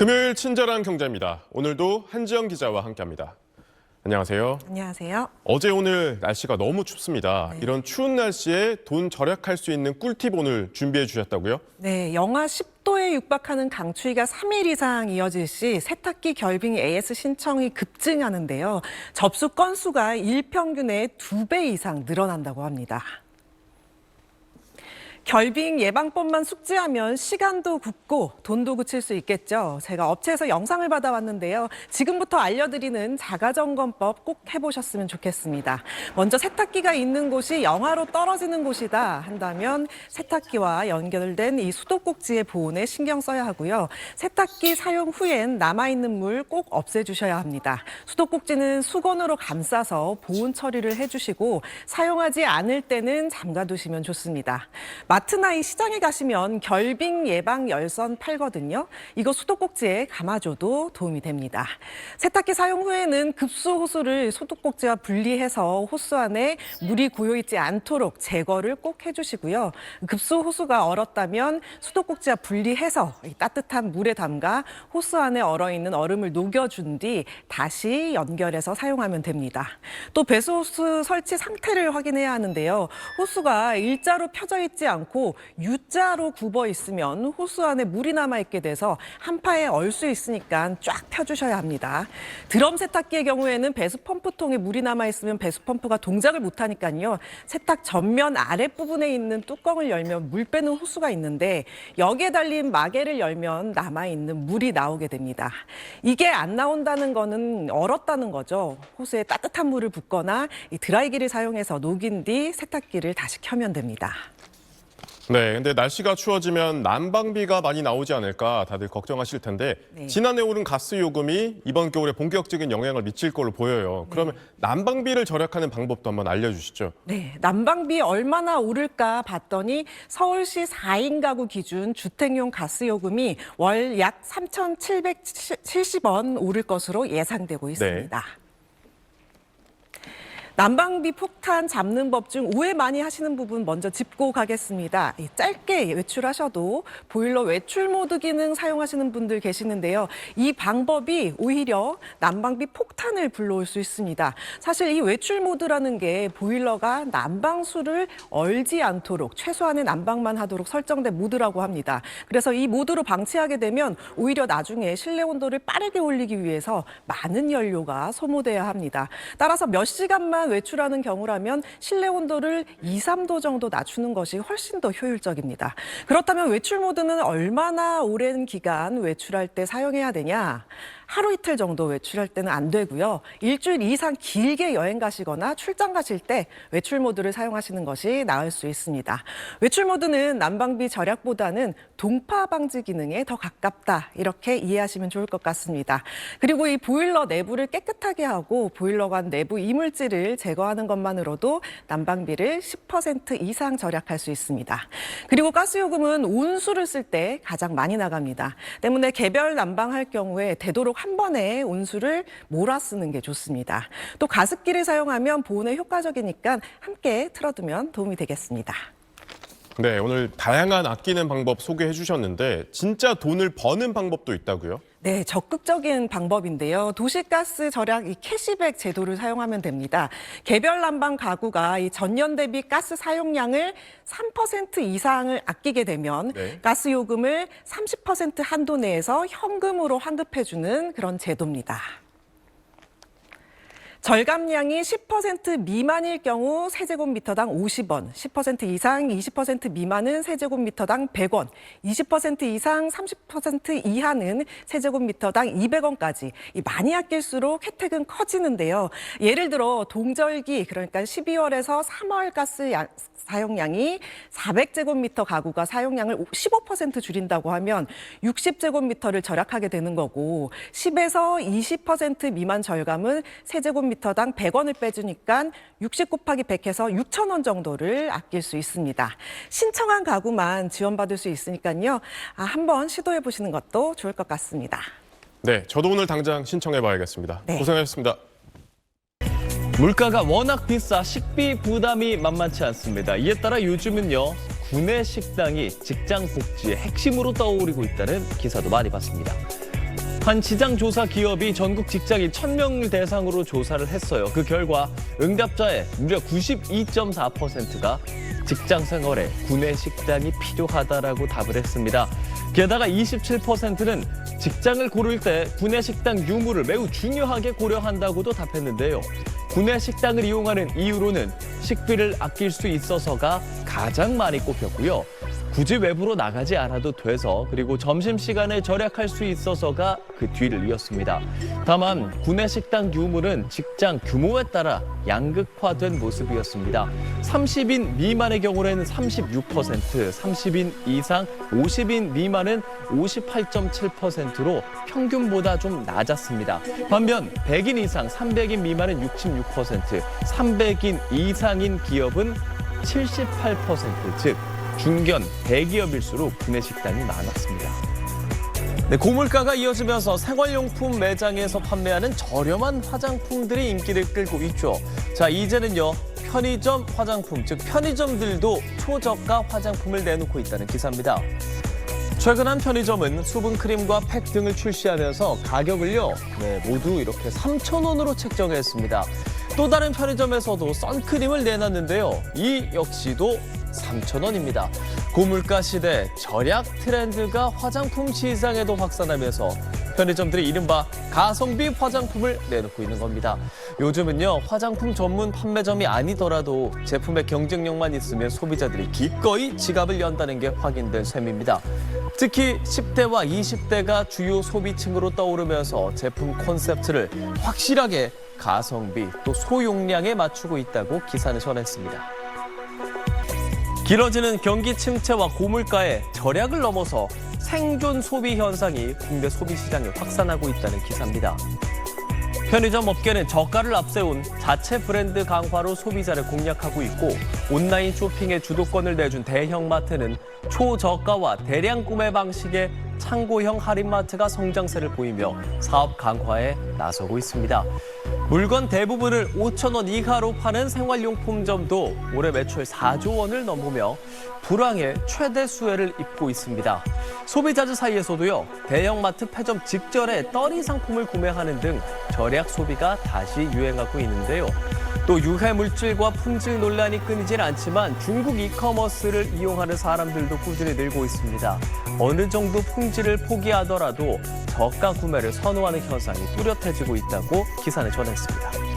금요일 친절한 경제입니다. 오늘도 한지영 기자와 함께합니다. 안녕하세요. 안녕하세요. 어제 오늘 날씨가 너무 춥습니다. 이런 추운 날씨에 돈 절약할 수 있는 꿀팁 오늘 준비해 주셨다고요? 네, 영하 10도에 육박하는 강추위가 3일 이상 이어질 시 세탁기 결빙 AS 신청이 급증하는데요. 접수 건수가 일평균의 2배 이상 늘어난다고 합니다. 결빙 예방법만 숙지하면 시간도 굳고 돈도 굳힐 수 있겠죠. 제가 업체에서 영상을 받아왔는데요. 지금부터 알려드리는 자가점검법 꼭 해보셨으면 좋겠습니다. 먼저 세탁기가 있는 곳이 영하로 떨어지는 곳이다 한다면 세탁기와 연결된 이 수도꼭지의 보온에 신경 써야 하고요. 세탁기 사용 후엔 남아있는 물 꼭 없애주셔야 합니다. 수도꼭지는 수건으로 감싸서 보온 처리를 해주시고 사용하지 않을 때는 잠가두시면 좋습니다. 마트나 이 시장에 가시면 결빙 예방 열선 팔거든요. 이거 수도꼭지에 감아줘도 도움이 됩니다. 세탁기 사용 후에는 급수 호수를 수도꼭지와 분리해서 호수 안에 물이 고여있지 않도록 제거를 꼭 해주시고요. 급수 호수가 얼었다면 수도꼭지와 분리해서 따뜻한 물에 담가 호수 안에 얼어있는 얼음을 녹여준 뒤 다시 연결해서 사용하면 됩니다. 또 배수호수 설치 상태를 확인해야 하는데요. 호수가 일자로 펴져 있지 않고 U자로 굽어 있으면 호수 안에 물이 남아있게 돼서 한파에 얼 수 있으니까 쫙 펴주셔야 합니다. 드럼 세탁기의 경우에는 배수 펌프통에 물이 남아있으면 배수 펌프가 동작을 못하니까요. 세탁 전면 아랫부분에 있는 뚜껑을 열면 물 빼는 호수가 있는데 여기에 달린 마개를 열면 남아있는 물이 나오게 됩니다. 이게 안 나온다는 거는 얼었다는 거죠. 호수에 따뜻한 물을 붓거나 이 드라이기를 사용해서 녹인 뒤 세탁기를 다시 켜면 됩니다. 네, 근데 날씨가 추워지면 난방비가 많이 나오지 않을까 다들 걱정하실 텐데 지난해 오른 가스 요금이 이번 겨울에 본격적인 영향을 미칠 걸로 보여요. 그러면 난방비를 절약하는 방법도 한번 알려주시죠. 네, 난방비 얼마나 오를까 봤더니 서울시 4인 가구 기준 주택용 가스 요금이 월 약 3,770원 오를 것으로 예상되고 있습니다. 난방비 폭탄 잡는 법 중 오해 많이 하시는 부분 먼저 짚고 가겠습니다. 짧게 외출하셔도 보일러 외출 모드 기능 사용하시는 분들 계시는데요. 이 방법이 오히려 난방비 폭탄을 불러올 수 있습니다. 사실 이 외출 모드라는 게 보일러가 난방수를 얼지 않도록 최소한의 난방만 하도록 설정된 모드라고 합니다. 그래서 이 모드로 방치하게 되면 오히려 나중에 실내 온도를 빠르게 올리기 위해서 많은 연료가 소모돼야 합니다. 따라서 몇 시간만 외출하는 경우라면 실내 온도를 2, 3도 정도 낮추는 것이 훨씬 더 효율적입니다. 그렇다면 외출 모드는 얼마나 오랜 기간 외출할 때 사용해야 되냐? 하루 이틀 정도 외출할 때는 안 되고요. 일주일 이상 길게 여행 가시거나 출장 가실 때 외출 모드를 사용하시는 것이 나을 수 있습니다. 외출 모드는 난방비 절약보다는 동파 방지 기능에 더 가깝다. 이렇게 이해하시면 좋을 것 같습니다. 그리고 이 보일러 내부를 깨끗하게 하고 보일러관 내부 이물질을 제거하는 것만으로도 난방비를 10% 이상 절약할 수 있습니다. 그리고 가스요금은 온수를 쓸 때 가장 많이 나갑니다. 때문에 개별 난방할 경우에 되도록 한 번에 온수를 몰아 쓰는 게 좋습니다. 또 가습기를 사용하면 보온에 효과적이니까 함께 틀어두면 도움이 되겠습니다. 네, 오늘 다양한 아끼는 방법 소개해 주셨는데 진짜 돈을 버는 방법도 있다고요? 네, 적극적인 방법인데요. 도시가스 절약 이 캐시백 제도를 사용하면 됩니다. 개별 난방 가구가 이 전년 대비 가스 사용량을 3% 이상을 아끼게 되면 가스 요금을 30% 한도 내에서 현금으로 환급해주는 그런 제도입니다. 절감량이 10% 미만일 경우 세제곱미터당 50원, 10% 이상 20% 미만은 세제곱미터당 100원, 20% 이상 30% 이하는 세제곱미터당 200원까지 많이 아낄수록 혜택은 커지는데요. 예를 들어 동절기 그러니까 12월에서 3월 가스 사용량이 400제곱미터 가구가 사용량을 15% 줄인다고 하면 60제곱미터를 절약하게 되는 거고 10에서 20% 미만 절감은 세제곱미터당 100원을 빼주니까 60 곱하기 100해서 6,000원 정도를 아낄 수 있습니다. 신청한 가구만 지원받을 수 있으니까요. 한번 시도해 보시는 것도 좋을 것 같습니다. 네, 저도 오늘 당장 신청해 봐야겠습니다. 고생하셨습니다. 물가가 워낙 비싸 식비 부담이 만만치 않습니다. 이에 따라 요즘은요, 구내 식당이 직장 복지의 핵심으로 떠오르고 있다는 기사도 많이 봤습니다. 한 시장조사 기업이 전국 직장인 1,000명을 대상으로 조사를 했어요. 그 결과 응답자의 무려 92.4%가 직장 생활에 구내 식당이 필요하다라고 답을 했습니다. 게다가 27%는 직장을 고를 때 구내 식당 유무를 매우 중요하게 고려한다고도 답했는데요. 구내 식당을 이용하는 이유로는 식비를 아낄 수 있어서가 가장 많이 꼽혔고요. 굳이 외부로 나가지 않아도 돼서 그리고 점심시간을 절약할 수 있어서가 그 뒤를 이었습니다. 다만 구내 식당 유무는 직장 규모에 따라 양극화된 모습이었습니다. 30인 미만의 경우에는 36%, 30인 이상 50인 미만은 58.7%로 평균보다 좀 낮았습니다. 반면 100인 이상 300인 미만은 66%, 300인 이상인 기업은 78%, 즉 중견, 대기업일수록 구내 식당이 많았습니다. 네, 고물가가 이어지면서 생활용품 매장에서 판매하는 저렴한 화장품들이 인기를 끌고 있죠. 자, 이제는요, 편의점 화장품, 즉 편의점들도 초저가 화장품을 내놓고 있다는 기사입니다. 최근 한 편의점은 수분크림과 팩 등을 출시하면서 가격을요, 모두 이렇게 3,000원으로 책정했습니다. 또 다른 편의점에서도 선크림을 내놨는데요. 이 역시도 3,000원입니다. 고물가 시대 절약 트렌드가 화장품 시장에도 확산하면서 편의점들이 이른바 가성비 화장품을 내놓고 있는 겁니다. 요즘은요, 화장품 전문 판매점이 아니더라도 제품의 경쟁력만 있으면 소비자들이 기꺼이 지갑을 연다는 게 확인된 셈입니다. 특히 10대와 20대가 주요 소비층으로 떠오르면서 제품 콘셉트를 확실하게 가성비 또 소용량에 맞추고 있다고 기사는 전했습니다. 길어지는 경기 침체와 고물가에 절약을 넘어서 생존 소비 현상이 국내 소비 시장에 확산하고 있다는 기사입니다. 편의점 업계는 저가를 앞세운 자체 브랜드 강화로 소비자를 공략하고 있고 온라인 쇼핑의 주도권을 내준 대형마트는 초저가와 대량 구매 방식의 창고형 할인마트가 성장세를 보이며 사업 강화에 나서고 있습니다. 물건 대부분을 5,000원 이하로 파는 생활용품점도 올해 매출 4조 원을 넘으며 불황의 최대 수혜를 입고 있습니다. 소비자들 사이에서도요, 대형마트 폐점 직전에 떨이 상품을 구매하는 등 절약 소비가 다시 유행하고 있는데요. 또 유해 물질과 품질 논란이 끊이질 않지만 중국 이커머스를 이용하는 사람들도 꾸준히 늘고 있습니다. 어느 정도 품질을 포기하더라도 저가 구매를 선호하는 현상이 뚜렷해지고 있다고 기사는 전했습니다.